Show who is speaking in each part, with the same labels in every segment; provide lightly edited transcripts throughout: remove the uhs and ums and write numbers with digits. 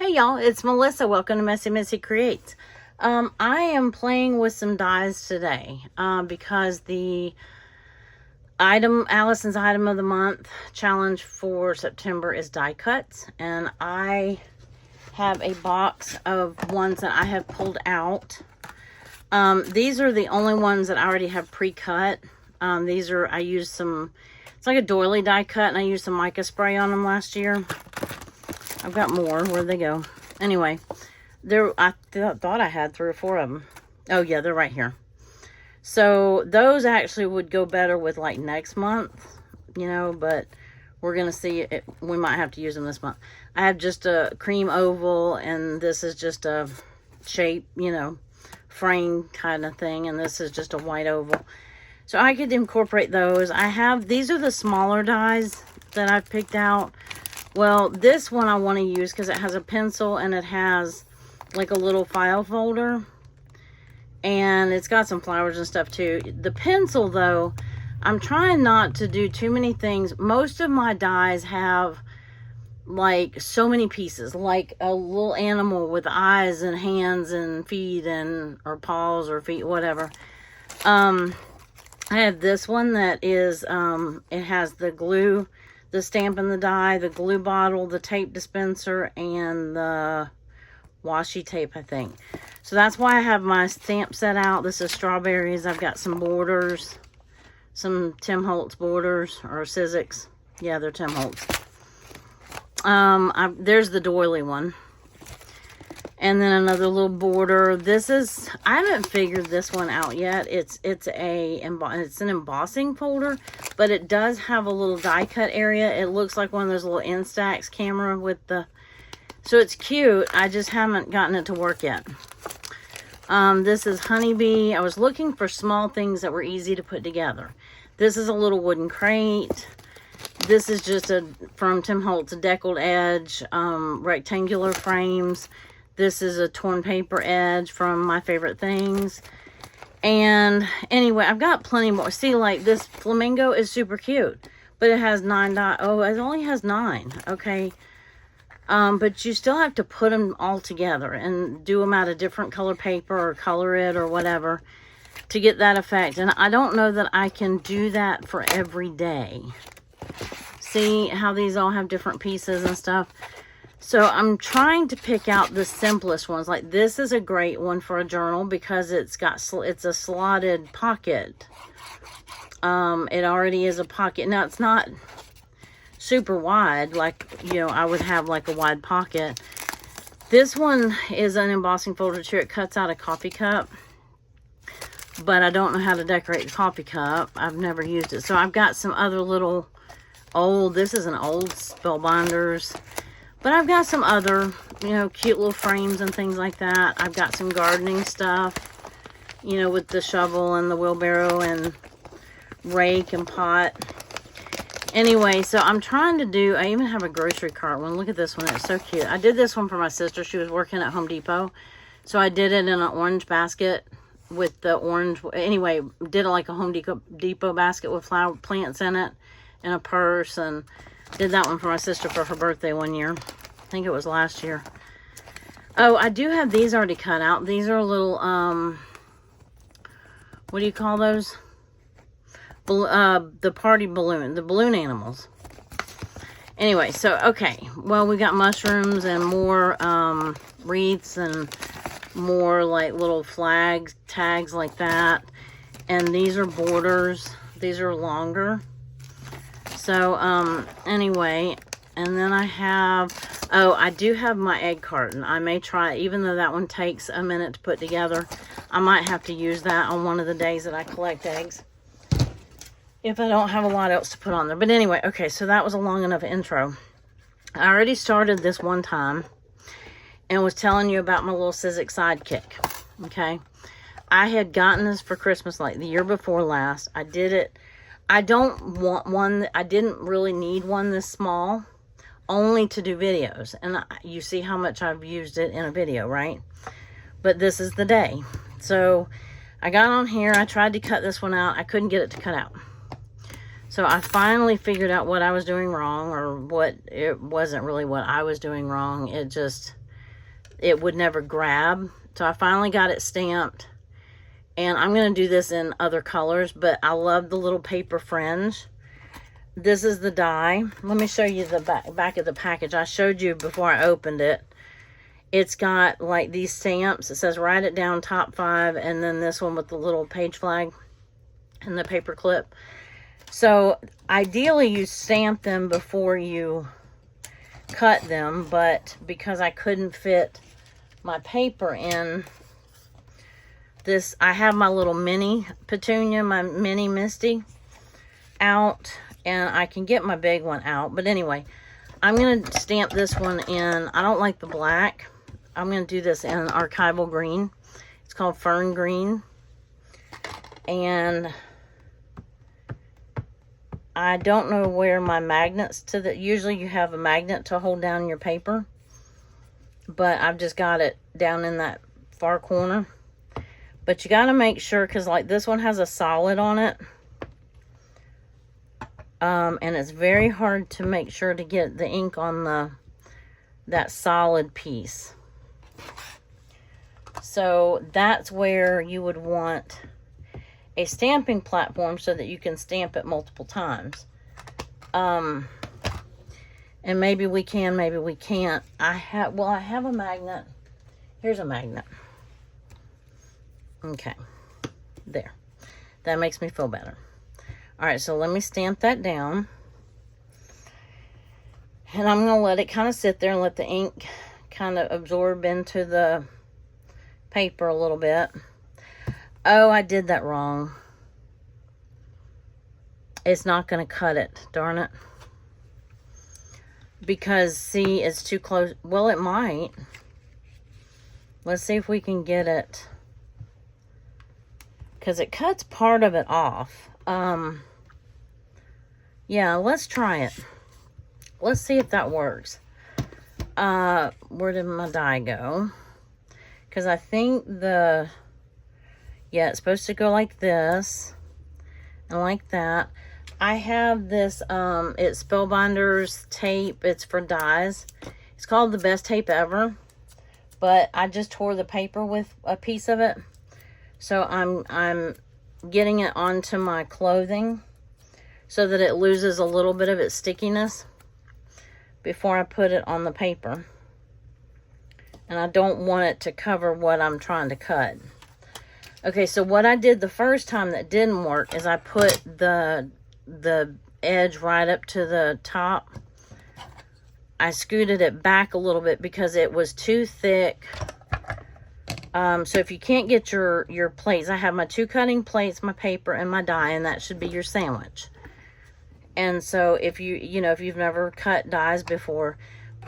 Speaker 1: Hey y'all, it's Melissa. Welcome to MessyMissy Creates. I am playing with some dies today because the Allison's item of the month challenge for September is die cuts, and I have a box of ones that I have pulled out. These are the only ones that I already have pre-cut. I used some, it's like a doily die cut, and I used some mica spray on them last year. I've got more. Where'd they go? Anyway, I thought I had 3 or 4 of them. Oh, yeah, they're right here. So, those actually would go better with, like, next month, you know, but we're going to see. We might have to use them this month. I have just a cream oval, and this is just a shape, you know, frame kind of thing, and this is just a white oval. So, I could incorporate those. These are the smaller dies that I've picked out. Well, this one I want to use because it has a pencil and it has like a little file folder. And it's got some flowers and stuff too. The pencil though, I'm trying not to do too many things. Most of my dies have like so many pieces, like a little animal with eyes and hands and feet or paws or feet, whatever. I have this one that is, it has the glue, the stamp and the die, the glue bottle, the tape dispenser, and the washi tape, I think. So that's why I have my stamp set out. This is strawberries. I've got some borders, some Tim Holtz borders, or Sizzix. Yeah, they're Tim Holtz. There's the doily one. And then another little border. I haven't figured this one out yet. It's an embossing folder, but it does have a little die cut area. It looks like one of those little Instax camera so it's cute. I just haven't gotten it to work yet. This is Honeybee. I was looking for small things that were easy to put together. This is a little wooden crate. This is just from Tim Holtz, a deckled edge, rectangular frames. This is a torn paper edge from My Favorite Things. And anyway, I've got plenty more. See, like this flamingo is super cute, but it has 9 dots. Oh, it only has 9. Okay. But you still have to put them all together and do them out of different color paper or color it or whatever to get that effect. And I don't know that I can do that for every day. See how these all have different pieces and stuff? So I'm trying to pick out the simplest ones. Like this is a great one for a journal because it's a slotted pocket. It already is a pocket. Now it's not super wide, like, you know, I would have like a wide pocket. This one is an embossing folder too. It cuts out a coffee cup, but I don't know how to decorate the coffee cup. I've never used it. So I've got some other little this is an old Spellbinders. But I've got some other, you know, cute little frames and things like that. I've got some gardening stuff, you know, with the shovel and the wheelbarrow and rake and pot. Anyway, so I'm trying to do, I even have a grocery cart one. Look at this one. It's so cute. I did this one for my sister. She was working at Home Depot. So I did it in an orange basket with the orange. Anyway, did it like a Home Depot basket with flower plants in it and a purse, and did that one for my sister for her birthday one year. I think it was last year. Oh, I do have these already cut out. These are little, what do you call those? The party balloon, the balloon animals. Anyway, so, okay. Well, we got mushrooms and more, wreaths and more, like, little flags, tags like that. And these are borders. These are longer. So, anyway, and then I do have my egg carton. I may try, even though that one takes a minute to put together, I might have to use that on one of the days that I collect eggs, if I don't have a lot else to put on there. But anyway, okay, so that was a long enough intro. I already started this one time and was telling you about my little Sizzix sidekick, okay? I had gotten this for Christmas, like the year before last. I did it. I don't want one, I didn't really need one this small, only to do videos. And you see how much I've used it in a video, right? But this is the day. So I got on here, I tried to cut this one out. I couldn't get it to cut out. So I finally figured out what I was doing wrong, or what, it wasn't really what I was doing wrong. It just, it would never grab. So I finally got it stamped. And I'm going to do this in other colors, but I love the little paper fringe. This is the die. Let me show you the back of the package. I showed you before I opened it. It's got like these stamps. It says write it down top 5, and then this one with the little page flag and the paper clip. So ideally you stamp them before you cut them, but because I couldn't fit my paper in this, I have my little mini petunia, my mini Misty out, and I can get my big one out. But anyway, I'm going to stamp this one in, I don't like the black. I'm going to do this in archival green. It's called Fern Green. And I don't know where my magnets to the, usually you have a magnet to hold down your paper, but I've just got it down in that far corner. But you got to make sure, because like this one has a solid on it. And it's very hard to make sure to get the ink on that solid piece. So that's where you would want a stamping platform so that you can stamp it multiple times. And maybe we can, maybe we can't. I have a magnet. Here's a magnet. Okay, there. That makes me feel better. All right, so let me stamp that down. And I'm going to let it kind of sit there and let the ink kind of absorb into the paper a little bit. Oh, I did that wrong. It's not going to cut it, darn it. Because, see, it's too close. Well, it might. Let's see if we can get it. Because it cuts part of it off. Yeah, let's try it. Let's see if that works. Where did my die go? Because I think yeah, it's supposed to go like this. And like that. I have this, it's Spellbinders tape. It's for dies. It's called the best tape ever. But I just tore the paper with a piece of it. So I'm getting it onto my clothing so that it loses a little bit of its stickiness before I put it on the paper. And I don't want it to cover what I'm trying to cut. Okay, so what I did the first time that didn't work is I put the edge right up to the top. I scooted it back a little bit because it was too thick. So if you can't get your plates, I have my 2 cutting plates, my paper, and my die, and that should be your sandwich. And so if if you've never cut dies before,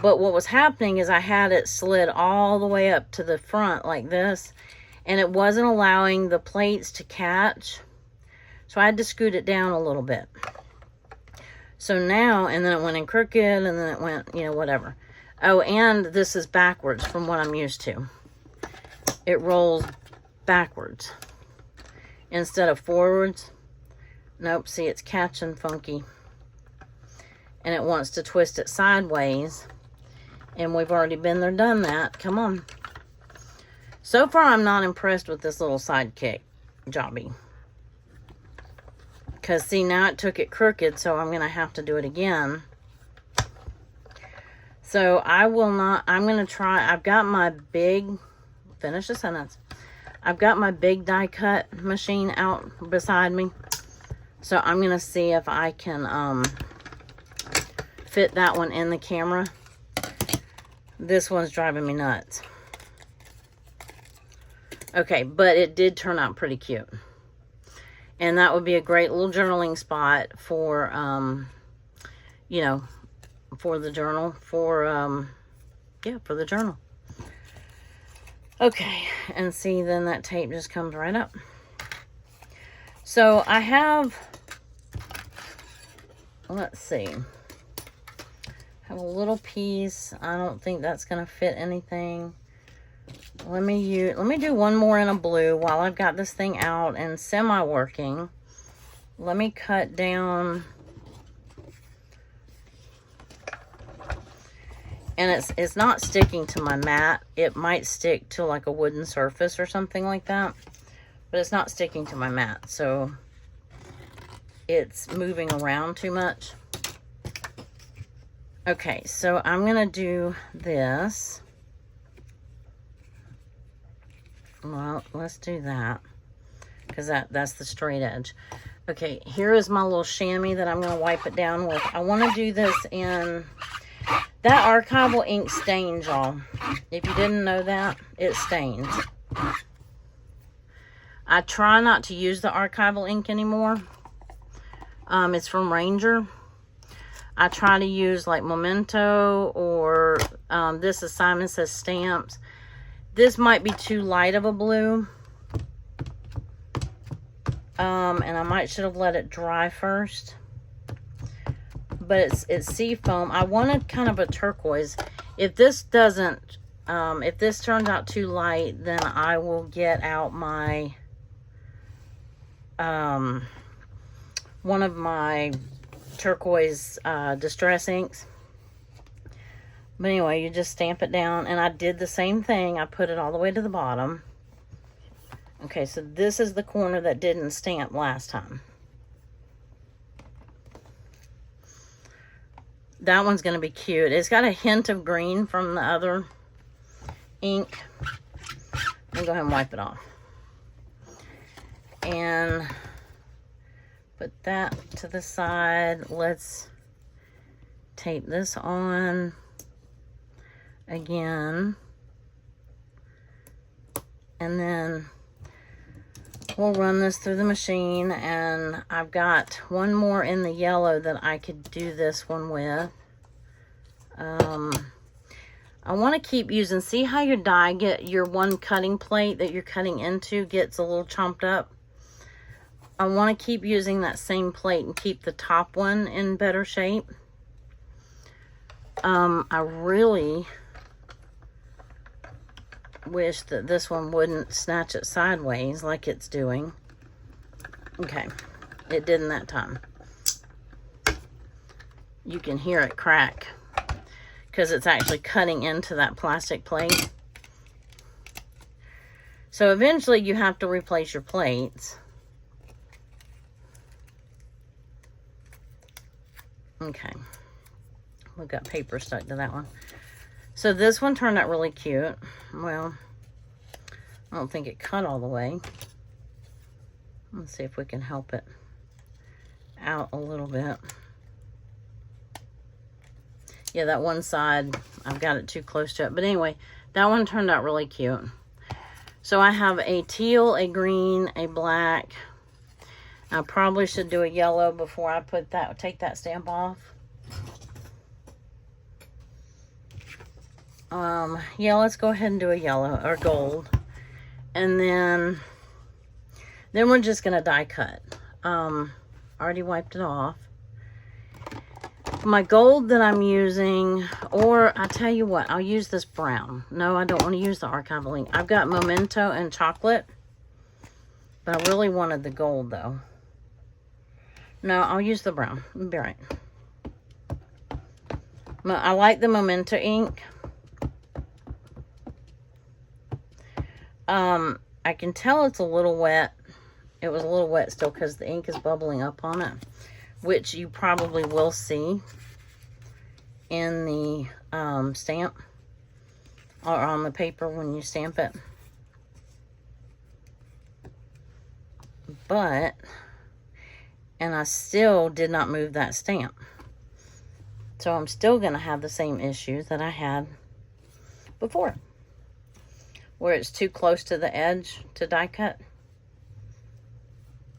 Speaker 1: but what was happening is I had it slid all the way up to the front like this, and it wasn't allowing the plates to catch. So I had to scoot it down a little bit. So now, and then it went in crooked, and then it went, whatever. Oh, and this is backwards from what I'm used to. It rolls backwards instead of forwards. Nope, see, it's catching funky. And it wants to twist it sideways. And we've already been there, done that. Come on. So far, I'm not impressed with this little sidekick jobby. Because, see, now it took it crooked, so I'm going to have to do it again. So, I'm going to try, I've got my big, finish the sentence. I've got my big die cut machine out beside me. So, I'm going to see if I can fit that one in the camera. This one's driving me nuts. Okay, but it did turn out pretty cute. And that would be a great little journaling spot for, for the journal. For the journal. Okay, and see, then that tape just comes right up. So I have, let's see. I have a little piece. I don't think that's going to fit anything. Let me do one more in a blue while I've got this thing out and semi-working. Let me cut down. And it's not sticking to my mat. It might stick to like a wooden surface or something like that. But it's not sticking to my mat. So it's moving around too much. Okay, so I'm going to do this. Well, let's do that. Because that's the straight edge. Okay, here is my little chamois that I'm going to wipe it down with. I want to do this in... That archival ink stains, y'all. If you didn't know that, it stains. I try not to use the archival ink anymore. It's from Ranger. I try to use like Memento or this is Simon Says Stamps. This might be too light of a blue. And I should have let it dry first. But it's seafoam. I wanted kind of a turquoise. If this doesn't, if this turns out too light, then I will get out my, one of my turquoise distress inks. But anyway, you just stamp it down. And I did the same thing. I put it all the way to the bottom. Okay, so this is the corner that didn't stamp last time. That one's going to be cute. It's got a hint of green from the other ink. Let me go ahead and wipe it off. And put that to the side. Let's tape this on again. And then we'll run this through the machine, and I've got one more in the yellow that I could do this one with. I want to keep using, see how your die your one cutting plate that you're cutting into gets a little chomped up? I want to keep using that same plate and keep the top one in better shape. I really wish that this one wouldn't snatch it sideways like it's doing. Okay, it didn't that time. You can hear it crack because it's actually cutting into that plastic plate. So eventually you have to replace your plates. Okay, we've got paper stuck to that one. So this one turned out really cute. Well, I don't think it cut all the way. Let's see if we can help it out a little bit. Yeah, that one side, I've got it too close to it. But anyway, that one turned out really cute. So I have a teal, a green, a black. I probably should do a yellow before I take that stamp off. Yeah, let's go ahead and do a yellow or gold. And then we're just going to die cut. Already wiped it off. My gold that I'm using, or I tell you what, I'll use this brown. No, I don't want to use the archival ink. I've got Memento and chocolate, but I really wanted the gold though. No, I'll use the brown. You'll be right. I like the Memento ink. I can tell it's a little wet. It was a little wet still because the ink is bubbling up on it, which you probably will see in the stamp or on the paper when you stamp it. But, and I still did not move that stamp. So I'm still going to have the same issue that I had before, where it's too close to the edge to die cut.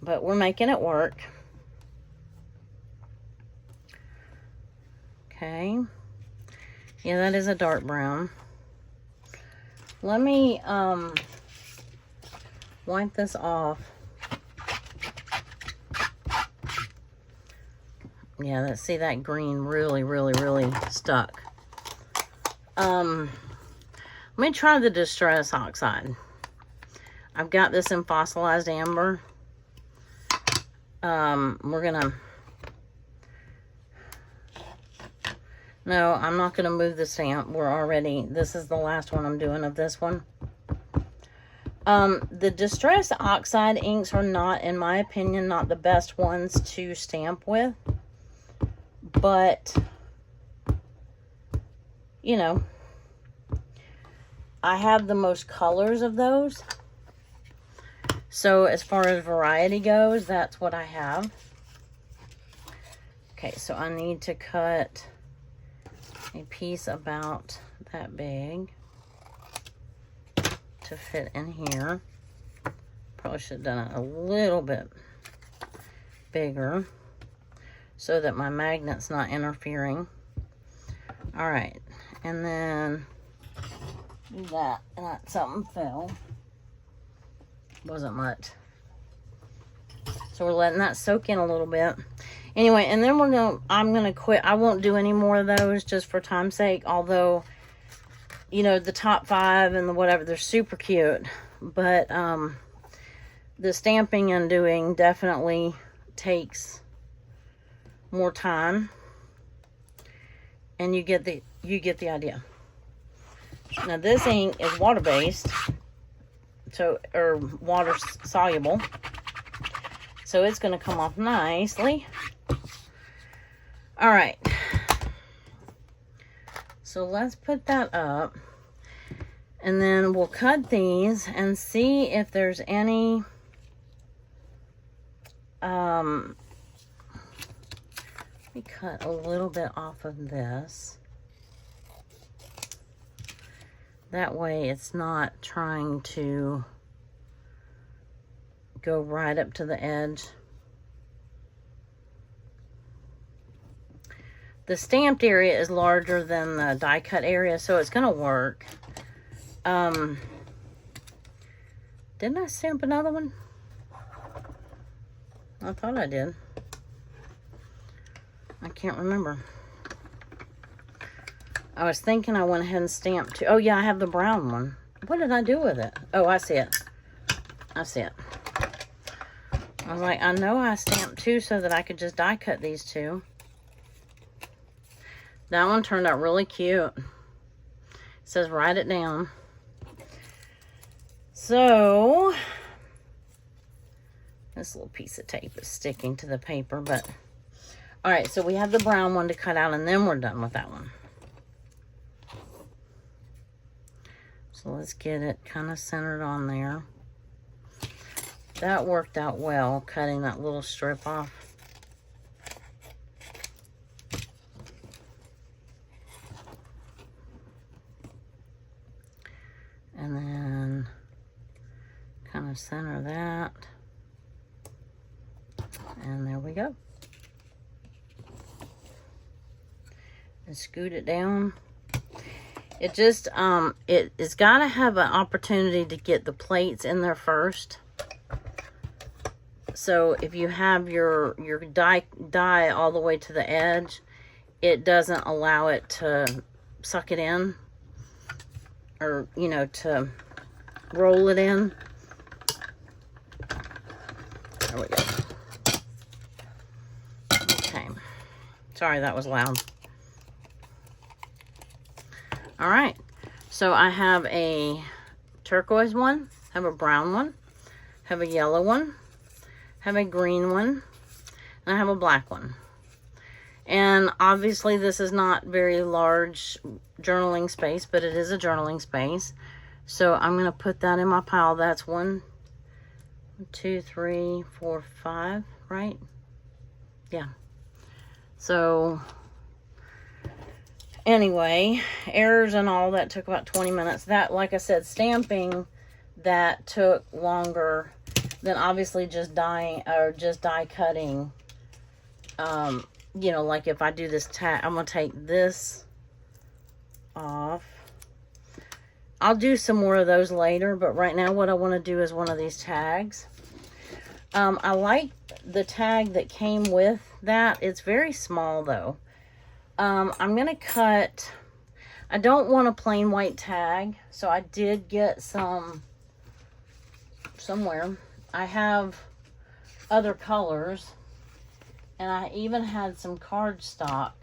Speaker 1: But we're making it work. Okay. Yeah, that is a dark brown. Let me wipe this off. Yeah, let's see, that green really stuck. Let me try the Distress Oxide. I've got this in fossilized amber. We're gonna No, I'm not going to move the stamp. This is the last one I'm doing of this one. The Distress Oxide inks are not, in my opinion, not the best ones to stamp with. But, you know, I have the most colors of those. So as far as variety goes, that's what I have. Okay, so I need to cut a piece about that big to fit in here. Probably should have done it a little bit bigger so that my magnet's not interfering. All right, and then do that, and something fell. Wasn't much. So we're letting that soak in a little bit. Anyway, and then I'm gonna quit. I won't do any more of those just for time's sake, although, you know, the top 5 and the whatever, they're super cute. But the stamping and doing definitely takes more time, and you get the idea. Now this ink is water-based, or water soluble, so it's going to come off nicely. All right, so let's put that up, and then we'll cut these and see if there's any let me cut a little bit off of this. That way it's not trying to go right up to the edge. The stamped area is larger than the die cut area, so it's going to work. Didn't I stamp another one? I thought I did. I can't remember. I was thinking I went ahead and stamped 2. Oh, yeah, I have the brown one. What did I do with it? Oh, I see it. I see it. I was like, I know I stamped 2 so that I could just die cut these 2. That one turned out really cute. It says write it down. So, this little piece of tape is sticking to the paper, but... Alright, so we have the brown one to cut out, and then we're done with that one. So let's get it kind of centered on there. That worked out well, cutting that little strip off. And then kind of center that. And there we go. And scoot it down. It just, it's got to have an opportunity to get the plates in there first. So if you have your die all the way to the edge, it doesn't allow it to suck it in, or, you know, to roll it in. There we go. Okay. Sorry, that was loud. All right, so I have a turquoise one, have a brown one, have a yellow one, have a green one, and I have a black one. And obviously this is not very large journaling space, but it is a journaling space. So I'm going to put that in my pile. That's 1, 2, 3, 4, 5, right? Yeah. So... anyway, errors and all that took about 20 minutes. That, like I said, stamping, that took longer than obviously just dyeing or just die cutting. You know, like if I do this tag, I'm going to take this off. I'll do some more of those later, but right now what I want to do is one of these tags. I like the tag that came with that. It's very small though. I'm going to cut, I don't want a plain white tag, so I did get some somewhere. I have other colors, and I even had some cardstock.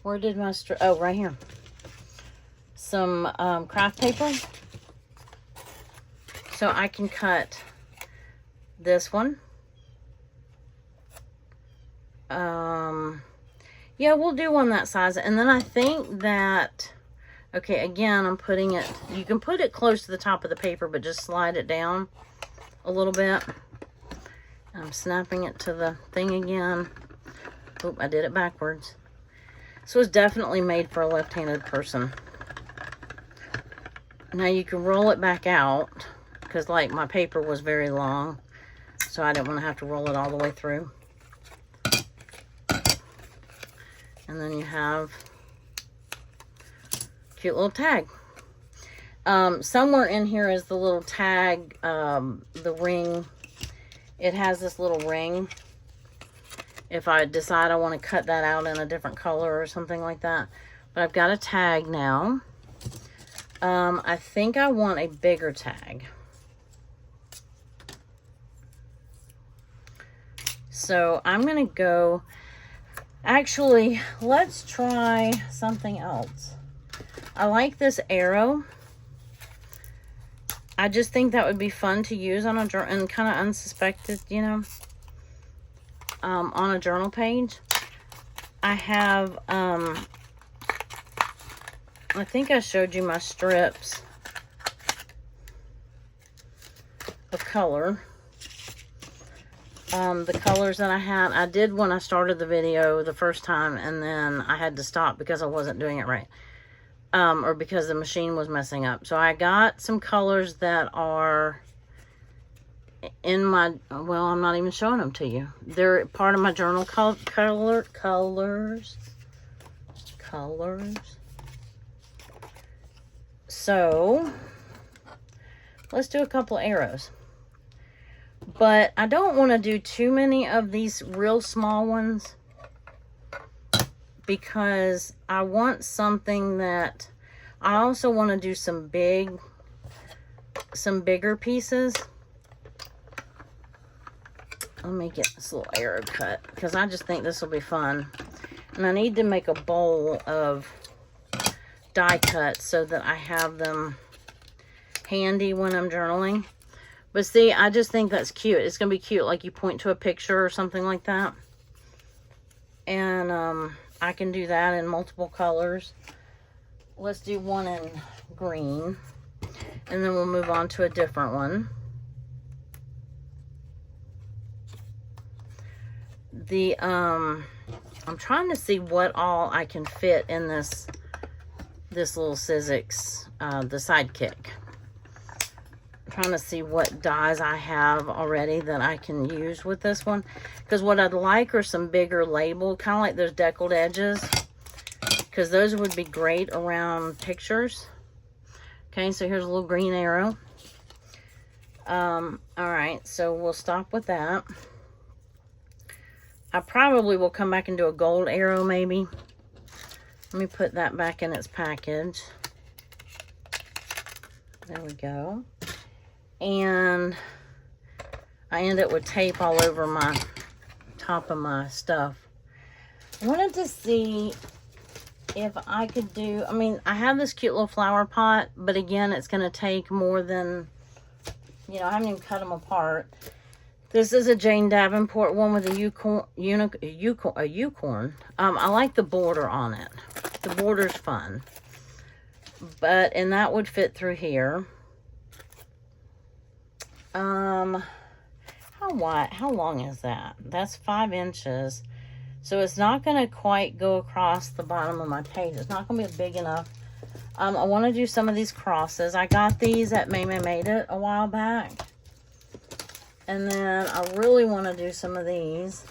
Speaker 1: Where did my oh, right here. Some craft paper. So I can cut this one. Yeah, we'll do one that size. And then I think that, okay, again, I'm putting it, you can put it close to the top of the paper, but just slide it down a little bit. I'm snapping it to the thing again. Oop, I did it backwards. This was definitely made for a left-handed person. Now you can roll it back out, because like my paper was very long, so I didn't want to have to roll it all the way through. And then you have cute little tag. Somewhere in here is the little tag, the ring. It has this little ring. If I decide I want to cut that out in a different color or something like that. But I've got a tag now. I think I want a bigger tag. So I'm going to go... Actually, let's try something else. I like this arrow. I just think that would be fun to use on a journal, and kind of unsuspected, you know, on a journal page. I have, I think I showed you my strips of color. The colors that I had, I did when I started the video the first time, and then I had to stop because I wasn't doing it right. Or because the machine was messing up. So I got some colors that are in my, well, I'm not even showing them to you. They're part of my journal colors. So, let's do a couple arrows. But I don't want to do too many of these real small ones, because I want something that, I also want to do some bigger pieces. Let me get this little arrow cut, because I just think this will be fun. And I need to make a bowl of die cuts so that I have them handy when I'm journaling. But see, I just think that's cute. It's going to be cute, like you point to a picture or something like that. And I can do that in multiple colors. Let's do one in green. And then we'll move on to a different one. I'm trying to see what all I can fit in this little Sizzix, the Sidekick. Trying to see what dies I have already that I can use with this one, because what I'd like are some bigger label, kind of like those deckled edges, because those would be great around pictures. Okay, so here's a little green arrow. All right, so we'll stop with that. I probably will come back and do a gold arrow maybe. Let me put that back in its package. There we go. And I end up with tape all over my top of my stuff. I wanted to see if I could do, I mean, I have this cute little flower pot, but again, it's going to take more than, you know, I haven't even cut them apart. This is a Jane Davenport one with a unicorn. I like the border on it. The border's fun. But, and that would fit through here. How wide, how long is that? That's 5 inches. So it's not going to quite go across the bottom of my page. It's not going to be big enough. I want to do some of these crosses. I got these at May Made It a while back. And then I really want to do some of these.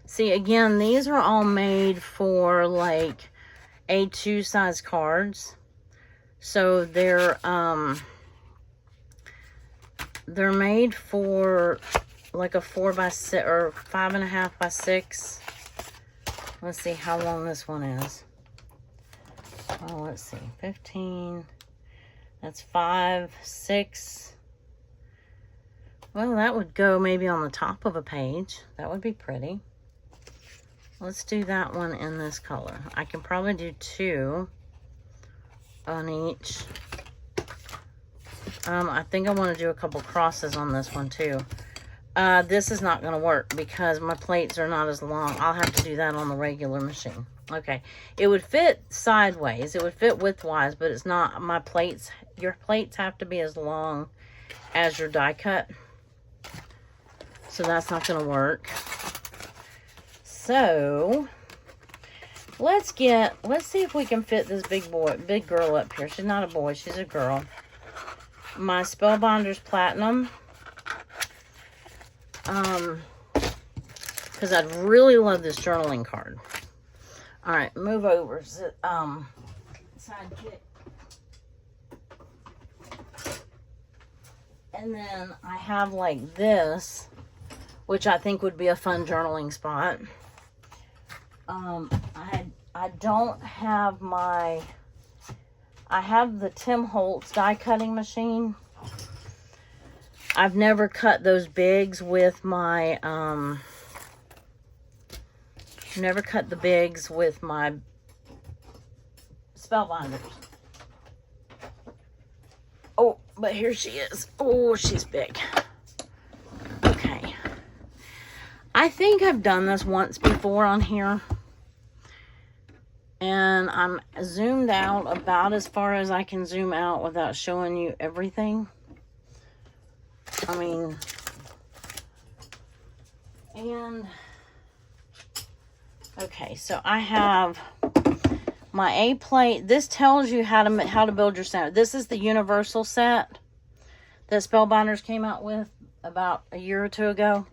Speaker 1: See, again, these are all made for like A2 size cards. So they're made for like a 4x6 or 5.5x6. Let's see how long this one is. Oh, let's see, 15. That's 5, 6. Well, that would go maybe on the top of a page. That would be pretty. Let's do that one in this color. I can probably do 2 on each. I think I want to do a couple crosses on this one too. This is not going to work because my plates are not as long. I'll have to do that on the regular machine. Okay, it would fit sideways. It would fit widthwise, but it's not. My plates, your plates have to be as long as your die cut. So that's not going to work. So let's see if we can fit this big girl up here. She's not a boy, she's a girl. My Spellbinders Platinum. Because I'd really love this journaling card. All right, move over. Sidekick. And then I have like this, which I think would be a fun journaling spot. I don't have I have the Tim Holtz die cutting machine. I've never cut those bigs with my, never cut the bigs with my Spellbinders. Oh, but here she is. Oh, she's big. Okay. I think I've done this once before on here. And I'm zoomed out about as far as I can zoom out without showing you everything. I mean, and okay, so I have my A plate. This tells you how to build your sandwich. This is the universal set that Spellbinders came out with about a year or two ago,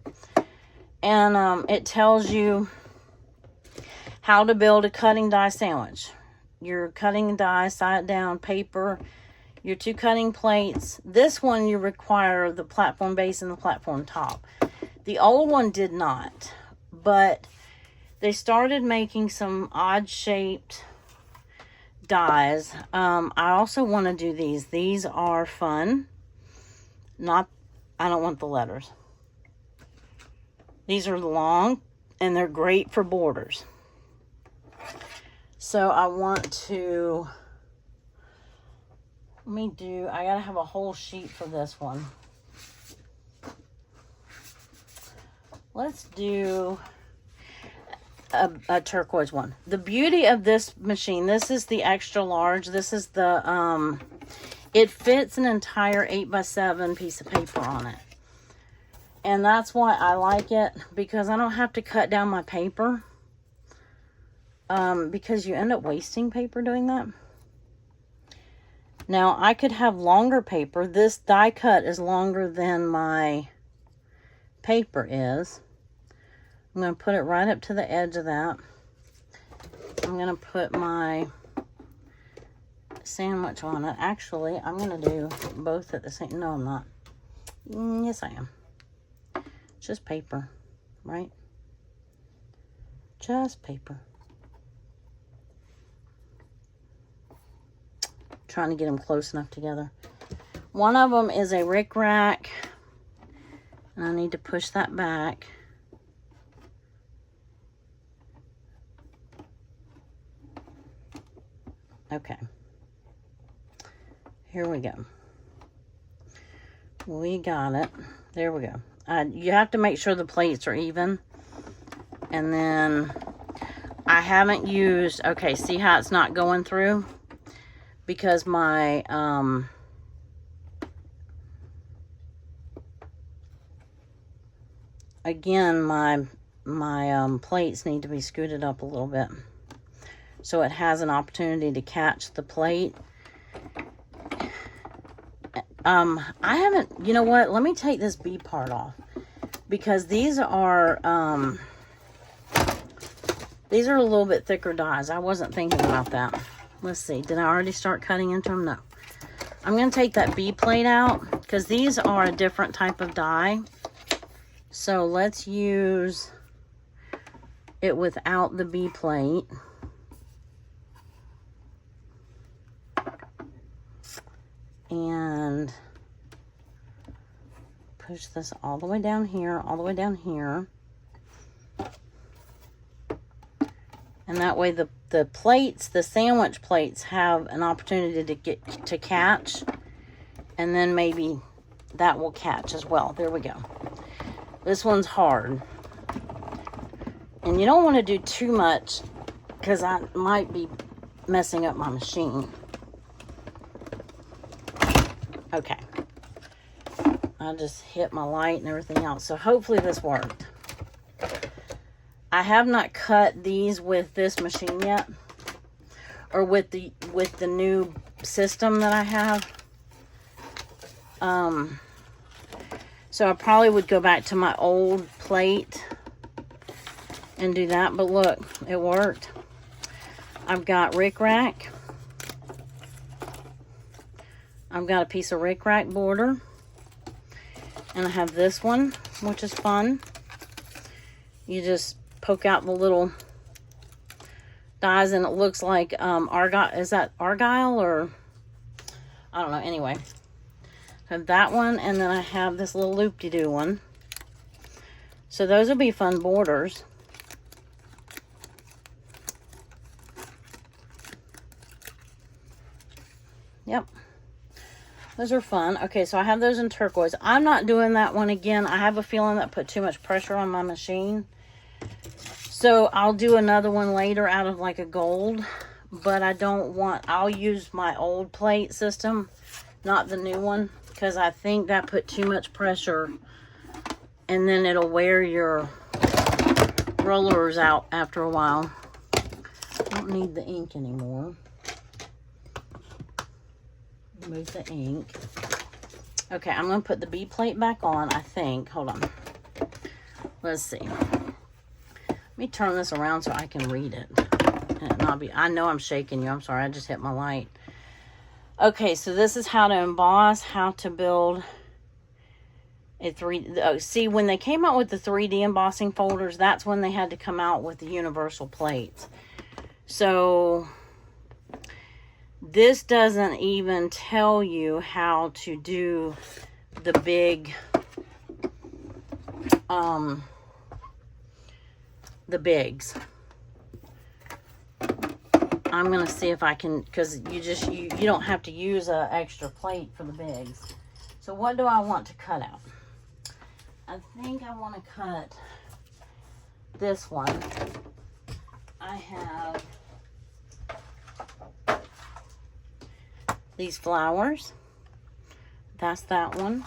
Speaker 1: and it tells you how to build a cutting die sandwich. Your cutting die, side down, paper, your 2 cutting plates. This one you require the platform base and the platform top. The old one did not, but they started making some odd shaped dies. I also want to do these. These are fun. I don't want the letters. These are long and they're great for borders. So I want to, I gotta have a whole sheet for this one. Let's do a turquoise one. The beauty of this machine, this is the extra large. This is the, it fits an entire 8x7 piece of paper on it. And that's why I like it, because I don't have to cut down my paper. Because you end up wasting paper doing that. Now, I could have longer paper. This die cut is longer than my paper is. I'm going to put it right up to the edge of that. I'm going to put my sandwich on it. Actually, I'm going to do both at the same... No, I'm not. Yes, I am. It's just paper, right? Just paper. Trying to get them close enough together. One of them is a rickrack, and I need to push that back. Okay. Here we go. We got it. There we go. You have to make sure the plates are even. And then I haven't used... Okay, see how it's not going through? Because my again, my plates need to be scooted up a little bit so it has an opportunity to catch the plate. I haven't, you know what, let me take this B part off, because these are a little bit thicker dies. I wasn't thinking about that. Let's see. Did I already start cutting into them? No. I'm going to take that B plate out because these are a different type of die. So let's use it without the B plate. And push this all the way down here, all the way down here. And that way the plates, the sandwich plates, have an opportunity to get to catch. And then maybe that will catch as well. There we go. This one's hard. And you don't want to do too much because I might be messing up my machine. Okay. I just hit my light and everything else. So hopefully this worked. I have not cut these with this machine yet, or with the new system that I have. So I probably would go back to my old plate and do that. But look, it worked. I've got rickrack. I've got a piece of rickrack border, and I have this one, which is fun. You just poke out the little dies, and it looks like argyle. Is that argyle, or I don't know. Anyway, I have that one, and then I have this little loop-de-doo one. So those will be fun borders. Yep, those are fun. Okay, so I have those in turquoise. I'm not doing that one again. I have a feeling that put too much pressure on my machine. So I'll do another one later out of like a gold, but I don't want, I'll use my old plate system, not the new one, because I think that put too much pressure, and then it'll wear your rollers out after a while. I don't need the ink anymore. Remove the ink. Okay, I'm going to put the B plate back on, I think. Hold on. Let's see. Let me turn this around so I can read it. And not be, I know I'm shaking you. I'm sorry. I just hit my light. Okay, so this is how to emboss, how to build a 3D. Oh, see, when they came out with the 3D embossing folders, that's when they had to come out with the universal plates. So this doesn't even tell you how to do the big, the bigs. I'm gonna see if I can, because you don't have to use an extra plate for the bigs. So what do I want to cut out? I think I want to cut this one. I have these flowers. That's that one.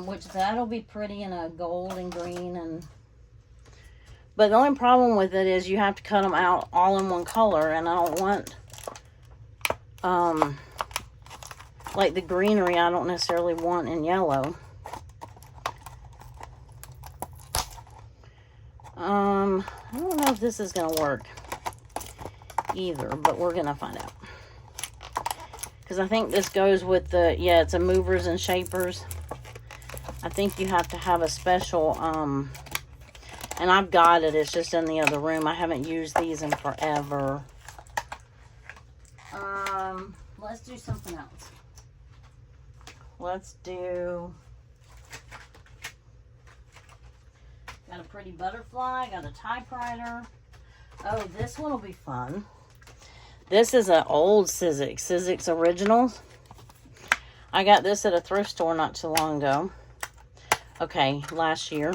Speaker 1: Which that'll be pretty in a gold and green, but the only problem with it is you have to cut them out all in one color, and I don't want like the greenery I don't necessarily want in yellow. I don't know if this is gonna work either, but we're gonna find out. Because I think this goes with the, yeah, it's a movers and shapers. I think you have to have a special, and I've got it, it's just in the other room. I haven't used these in forever. Let's do something else. Let's do, got a pretty butterfly, got a typewriter. Oh, this one will be fun. This is an old Sizzix Originals. I got this at a thrift store not too long ago. Okay, last year.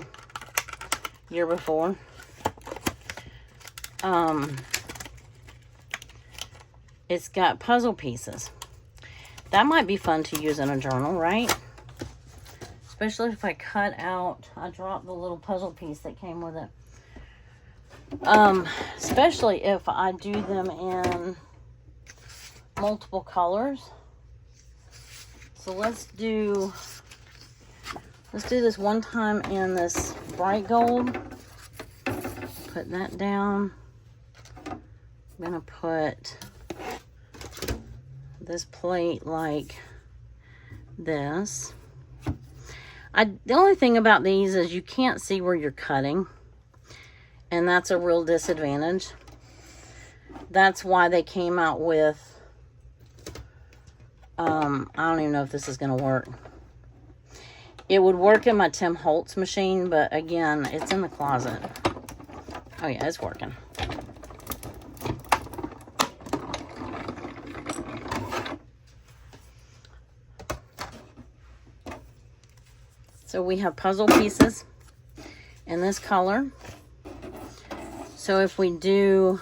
Speaker 1: Year before. It's got puzzle pieces. That might be fun to use in a journal, right? Especially if I cut out, I dropped the little puzzle piece that came with it. Especially if I do them in multiple colors. So let's do this one time in this bright gold. Put that down. I'm gonna put this plate like this. The only thing about these is you can't see where you're cutting, and that's a real disadvantage. That's why they came out with, I don't even know if this is going to work. It would work in my Tim Holtz machine, but again, it's in the closet. Oh yeah, it's working. So we have puzzle pieces in this color. So if we do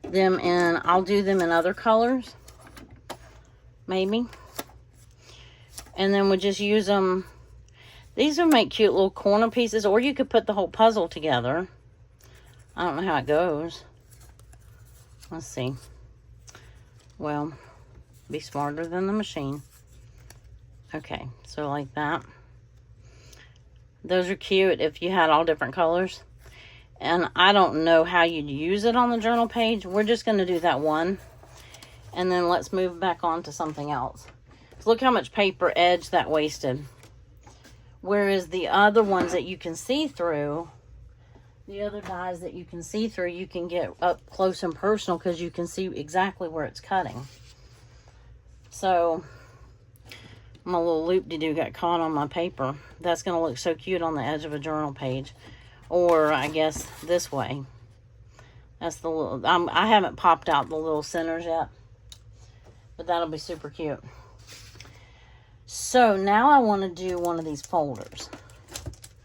Speaker 1: them in, I'll do them in other colors, maybe. And then we'll just use them. These will make cute little corner pieces, or you could put the whole puzzle together. I don't know how it goes. Let's see. Well, be smarter than the machine. Okay, so like that. Those are cute if you had all different colors. And I don't know how you'd use it on the journal page. We're just going to do that one. And then let's move back on to something else. Look how much paper edge that wasted. Whereas the other ones that you can see through, the other dies that you can see through, you can get up close and personal because you can see exactly where it's cutting. So my little loop-de-doo got caught on my paper. That's going to look so cute on the edge of a journal page. Or I guess this way. That's the little, I haven't popped out the little centers yet. But that'll be super cute. So now I want to do one of these folders.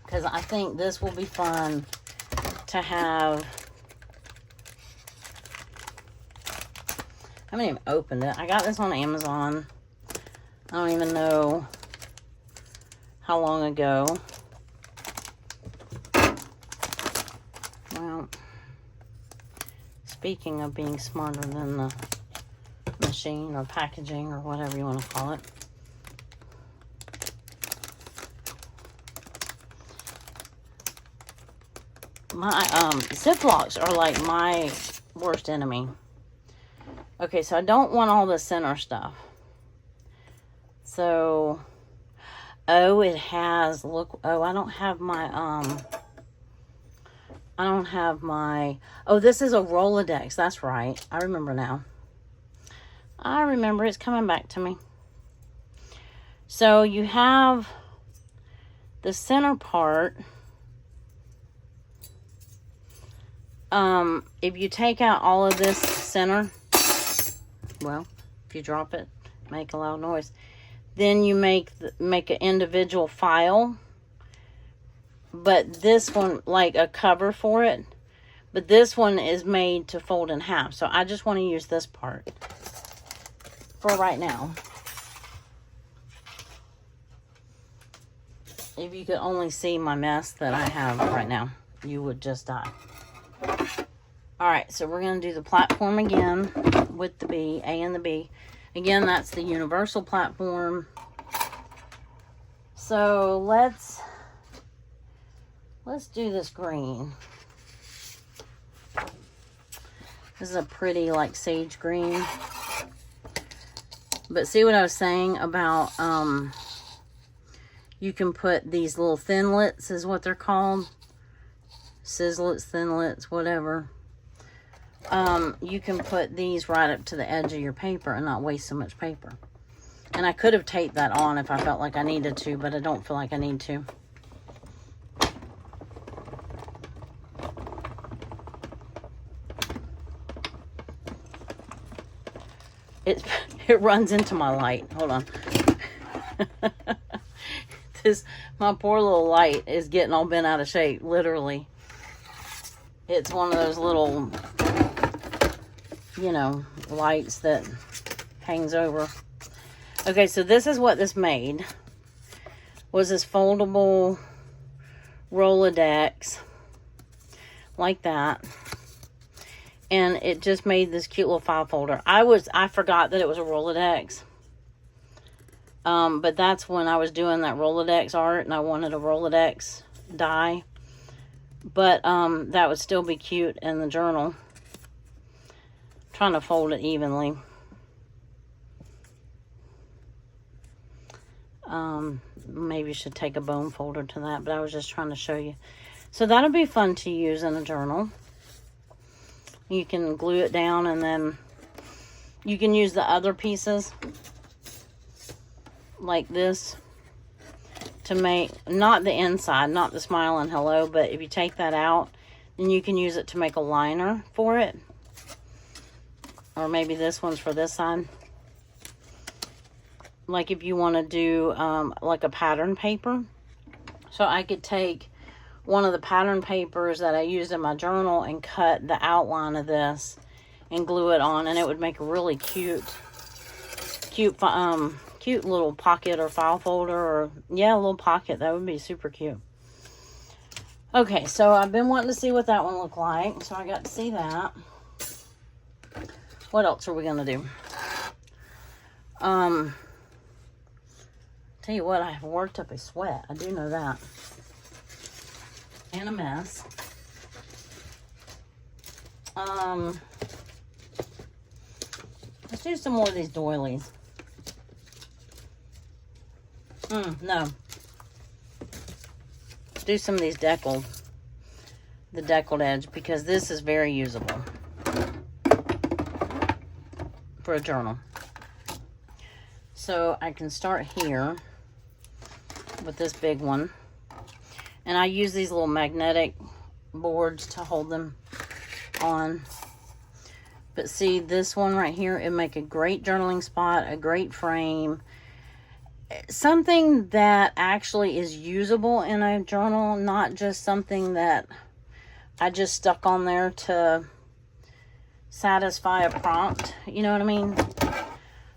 Speaker 1: Because I think this will be fun to have. I haven't even opened it. I got this on Amazon. I don't even know how long ago. Well, speaking of being smarter than the machine or packaging or whatever you want to call it. My Ziplocs are like my worst enemy. Okay, so I don't want all the center stuff. So, oh, it has, look, oh, I don't have my, oh, this is a Rolodex. That's right. I remember now. I remember. It's coming back to me. So, you have the center part. If you take out all of this center, well, if you drop it, make a loud noise. Then you make an individual file. But this one, like a cover for it. But this one is made to fold in half. So I just want to use this part for right now. If you could only see my mess that I have right now, you would just die. Alright, so we're going to do the platform again with the B, A and the B. Again, that's the universal platform. So let's do this green. This is a pretty like sage green. But see what I was saying about you can put these little thinlets is what they're called. Sizzlets, thinlets, whatever. You can put these right up to the edge of your paper and not waste so much paper. And I could have taped that on if I felt like I needed to, but I don't feel like I need to. It runs into my light. Hold on. My poor little light is getting all bent out of shape, literally. It's one of those little, you know, lights that hangs over. Okay, so this is what this made. Was this foldable Rolodex. Like that. And it just made this cute little file folder. I forgot that it was a Rolodex. But that's when I was doing that Rolodex art and I wanted a Rolodex die. But that would still be cute in the journal. I'm trying to fold it evenly. Maybe you should take a bone folder to that, but I was just trying to show you. So that'll be fun to use in a journal. You can glue it down and then you can use the other pieces like this to make, not the inside, not the smile and hello, but if you take that out, then you can use it to make a liner for it. Or maybe this one's for this side. like if you want to do like a pattern paper. So I could take one of the pattern papers that I used in my journal and cut the outline of this and glue it on, and it would make a really cute little pocket or file folder, or yeah, a little pocket. That would be super cute. Okay, so I've been wanting to see what that one looked like, so I got to see that. What else are we gonna do? Tell you what, I have worked up a sweat. I do know that. And a mess. Let's do some more of these doilies. No. Do some of these deckled. The deckled edge, because this is very usable for a journal. So I can start here with this big one. And I use these little magnetic boards to hold them on. But see, this one right here, it'd make a great journaling spot, a great frame. Something that actually is usable in a journal, not just something that I just stuck on there to satisfy a prompt. You know what I mean?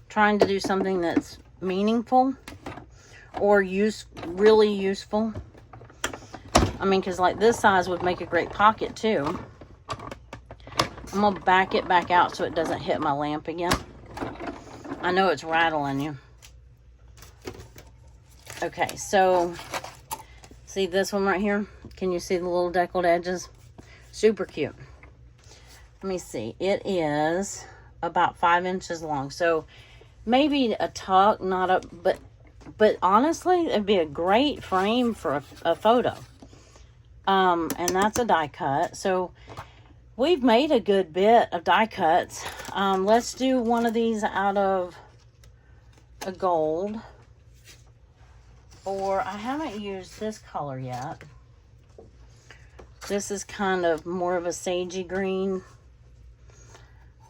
Speaker 1: Trying to do something that's meaningful or really useful. I mean, because like this size would make a great pocket too. I'm going to back it back out so it doesn't hit my lamp again. I know it's rattling you. Okay, so see this one right here? Can you see the little deckled edges? Super cute. Let me see. It is about 5 inches long. So maybe a tuck, not a, but honestly, it'd be a great frame for a photo. And that's a die cut. So we've made a good bit of die cuts. Let's do one of these out of a gold. Or I haven't used this color yet. This is kind of more of a sagey green.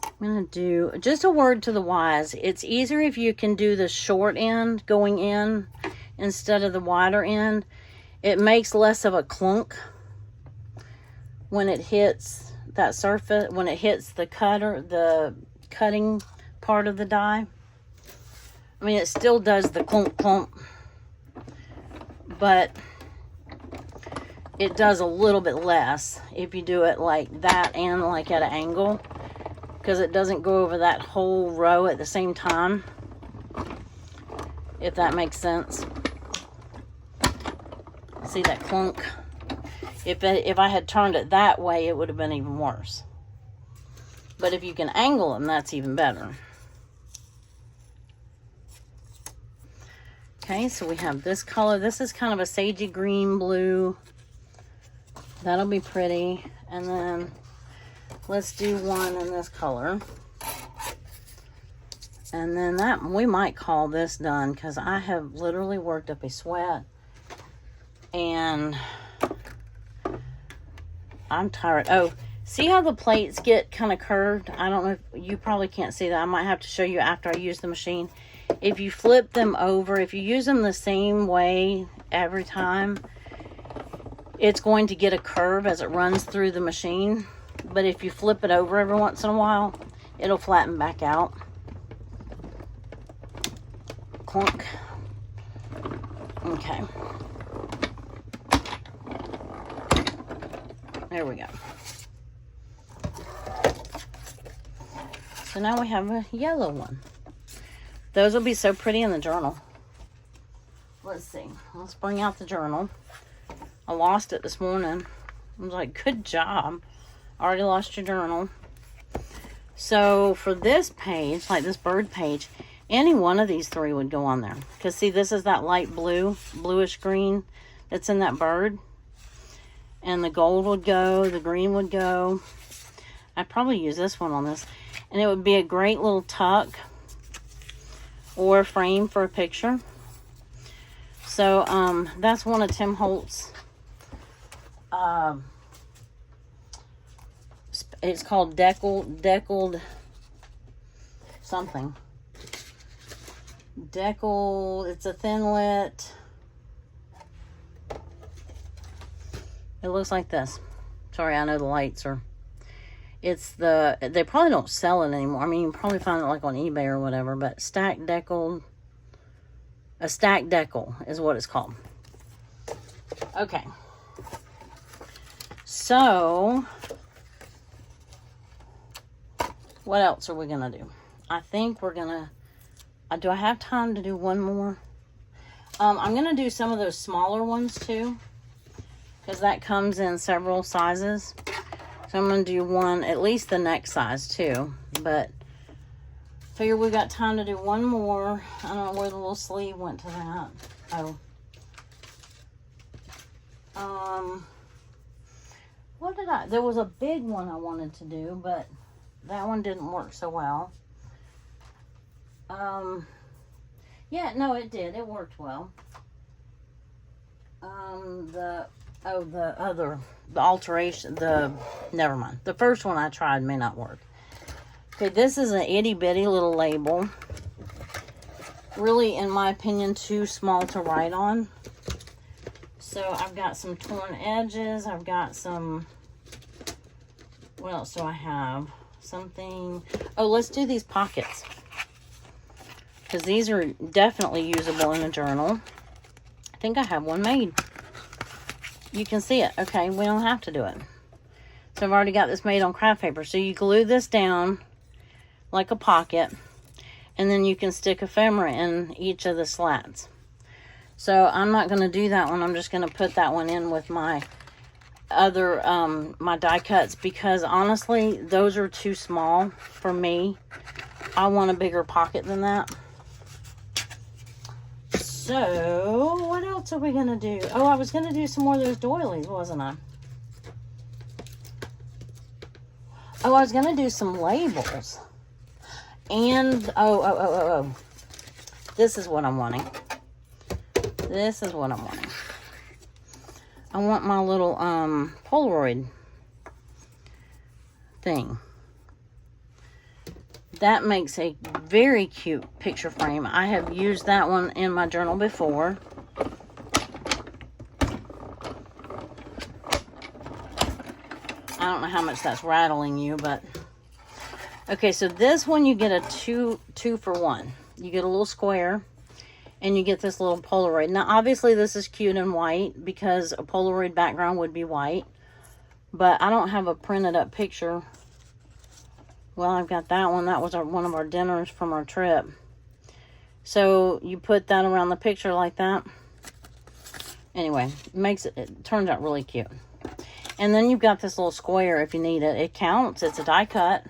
Speaker 1: I'm going to do just a word to the wise. It's easier if you can do the short end going in instead of the wider end. It makes less of a clunk when it hits that surface, when it hits the cutter, the cutting part of the die. I mean, it still does the clunk clunk, but it does a little bit less if you do it like that and like at an angle, because it doesn't go over that whole row at the same time, if that makes sense. See that clunk? If I had turned it that way, it would have been even worse. But if you can angle them, that's even better. Okay, so we have this color. This is kind of a sagey green blue. That'll be pretty. And then let's do one in this color. And then that, we might call this done, because I have literally worked up a sweat. And I'm tired. Oh, see how the plates get kind of curved? I don't know if you probably can't see that. I might have to show you after I use the machine. If you flip them over, if you use them the same way every time, it's going to get a curve as it runs through the machine. But if you flip it over every once in a while, it'll flatten back out. Clunk. Okay. There we go. So now we have a yellow one. Those will be so pretty in the journal. Let's see. Let's bring out the journal. I lost it this morning. I was like, good job. Already lost your journal. So for this page, like this bird page, any one of these three would go on there. Because see, this is that light blue, bluish green that's in that bird. And the gold would go, the green would go. I'd probably use this one on this. And it would be a great little tuck or frame for a picture. So that's one of Tim Holt's. It's called deckled something. decal. It's a thinlit. It looks like this. Sorry, I know the lights are... It's the... They probably don't sell it anymore. I mean, you can probably find it like on eBay or whatever. But stacked decal... A stacked decal is what it's called. Okay. So... What else are we going to do? I think we're going to... do I have time to do one more? I'm going to do some of those smaller ones too. Because that comes in several sizes. So I'm going to do one, at least the next size too. But figure we got time to do one more. I don't know where the little sleeve went to that. Oh. What did I... There was a big one I wanted to do, but that one didn't work so well. Yeah, no, it did. It worked well. The alteration, never mind. The first one I tried may not work. Okay, this is an itty bitty little label. Really, in my opinion, too small to write on. So I've got some torn edges. I've got some, what else do I have? Something, oh, let's do these pockets. Because these are definitely usable in a journal. I think I have one made. You can see it. Okay, we don't have to do it. So I've already got this made on craft paper. So you glue this down like a pocket. And then you can stick ephemera in each of the slats. So I'm not going to do that one. I'm just going to put that one in with my other, my die cuts. Because honestly, those are too small for me. I want a bigger pocket than that. So, what else are we going to do? Oh, I was going to do some more of those doilies, wasn't I? Oh, I was going to do some labels. And, oh. This is what I'm wanting. This is what I'm wanting. I want my little, Polaroid thing. That makes a very cute picture frame. I have used that one in my journal before. I don't know how much that's rattling you, but... Okay, so this one you get a two for one. You get a little square, and you get this little Polaroid. Now, obviously, this is cute in white, because a Polaroid background would be white. But I don't have a printed up picture. Well, I've got that one. That was one of our dinners from our trip. So you put that around the picture like that. Anyway, it turns out really cute. And then you've got this little square if you need it. It counts. It's a die cut.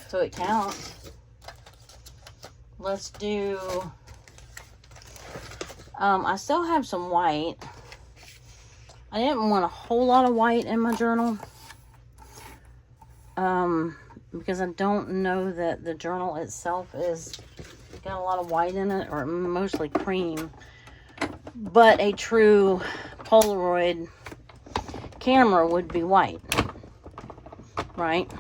Speaker 1: So it counts. Let's do... I still have some white. I didn't want a whole lot of white in my journal. Because I don't know that the journal itself is got a lot of white in it, or mostly cream. But a true Polaroid camera would be white, right?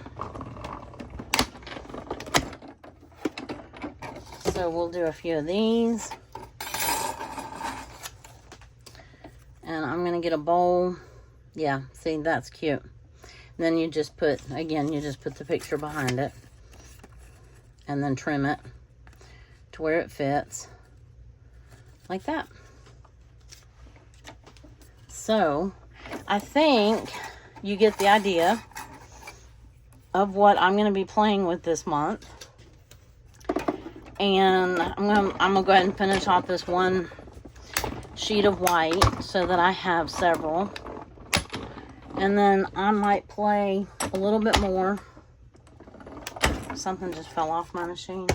Speaker 1: So we'll do a few of these. And I'm going to get a bowl. Yeah, see, that's cute. Then you just put, again, you just put the picture behind it. And then trim it to where it fits. Like that. So, I think you get the idea of what I'm going to be playing with this month. And I'm gonna go ahead and finish off this one sheet of white so that I have several. And then I might play a little bit more. Something just fell off my machine.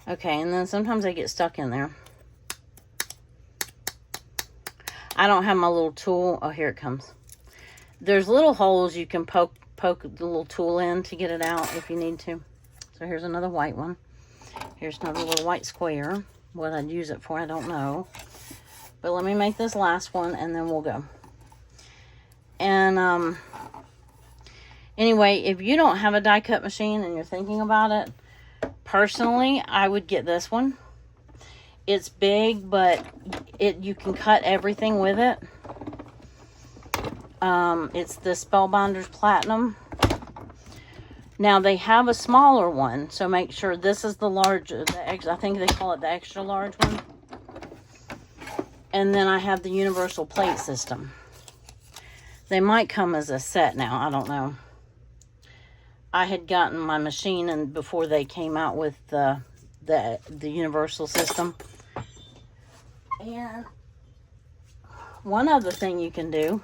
Speaker 1: Okay, and then sometimes they get stuck in there. I don't have my little tool. Oh, here it comes. There's little holes you can poke the little tool in to get it out if you need to. So here's another white one. Here's another little white square. What I'd use it for, I don't know. But let me make this last one and then we'll go. And anyway, if you don't have a die cut machine and you're thinking about it, Personally, I would get this one. It's big, but you can cut everything with it. It's the Spellbinders Platinum. Now, they have a smaller one, so make sure this is the large, I think they call it the extra large one. And then I have the universal plate system. They might come as a set now, I don't know. I had gotten my machine and before they came out with the universal system. And one other thing you can do,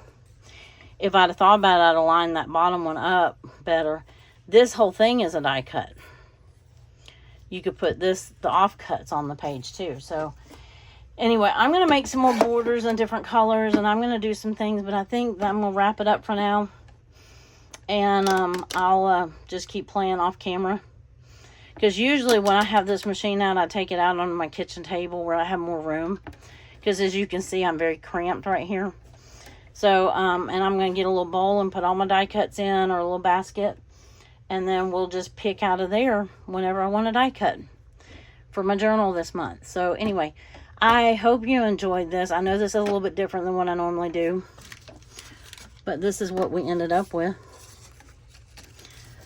Speaker 1: if I'd have thought about it, I'd align that bottom one up better. This whole thing is a die cut. You could put the offcuts on the page too. So anyway, I'm going to make some more borders in different colors, and I'm going to do some things, but I think that I'm going to wrap it up for now. And I'll just keep playing off camera. Because usually when I have this machine out, I take it out on my kitchen table where I have more room. Because as you can see, I'm very cramped right here. So, and I'm going to get a little bowl and put all my die cuts in, or a little basket. And then we'll just pick out of there whenever I want a die cut for my journal this month. So anyway, I hope you enjoyed this. I know this is a little bit different than what I normally do. But this is what we ended up with.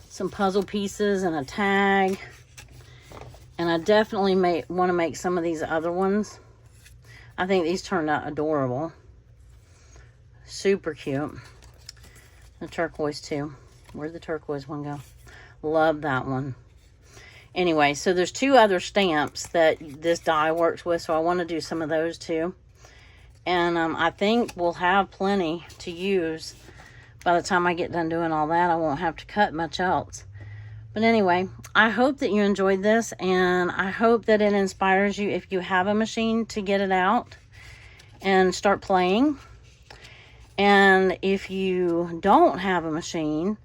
Speaker 1: Some puzzle pieces and a tag. And I definitely want to make some of these other ones. I think these turned out adorable. Super cute. The turquoise too. Where'd the turquoise one go? Love that one. Anyway, so there's 2 other stamps that this die works with, so I want to do some of those too. And I think we'll have plenty to use by the time I get done doing all that. I won't have to cut much else. But anyway, I hope that you enjoyed this, and I hope that it inspires you, if you have a machine, to get it out and start playing. And if you don't have a machine,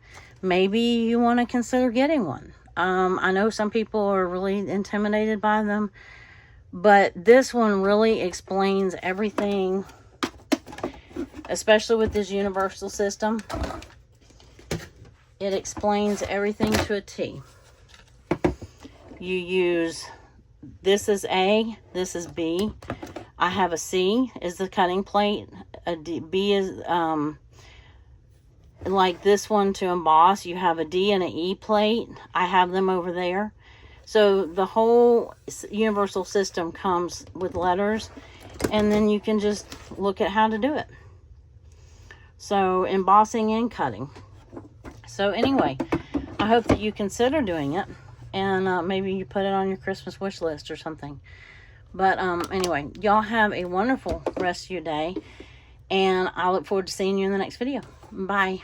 Speaker 1: maybe you want to consider getting one. I know some people are really intimidated by them, but this one really explains everything, especially with this universal system. It explains everything to a T. You use, this is A, this is B. I have a C is the cutting plate. A D, B is like this one to emboss. You have a D and an E plate. I have them over there. So the whole universal system comes with letters, and then you can just look at how to do it. So embossing and cutting. So anyway, I hope that you consider doing it, and maybe you put it on your Christmas wish list or something. But anyway, y'all have a wonderful rest of your day, and I look forward to seeing you in the next video. Bye.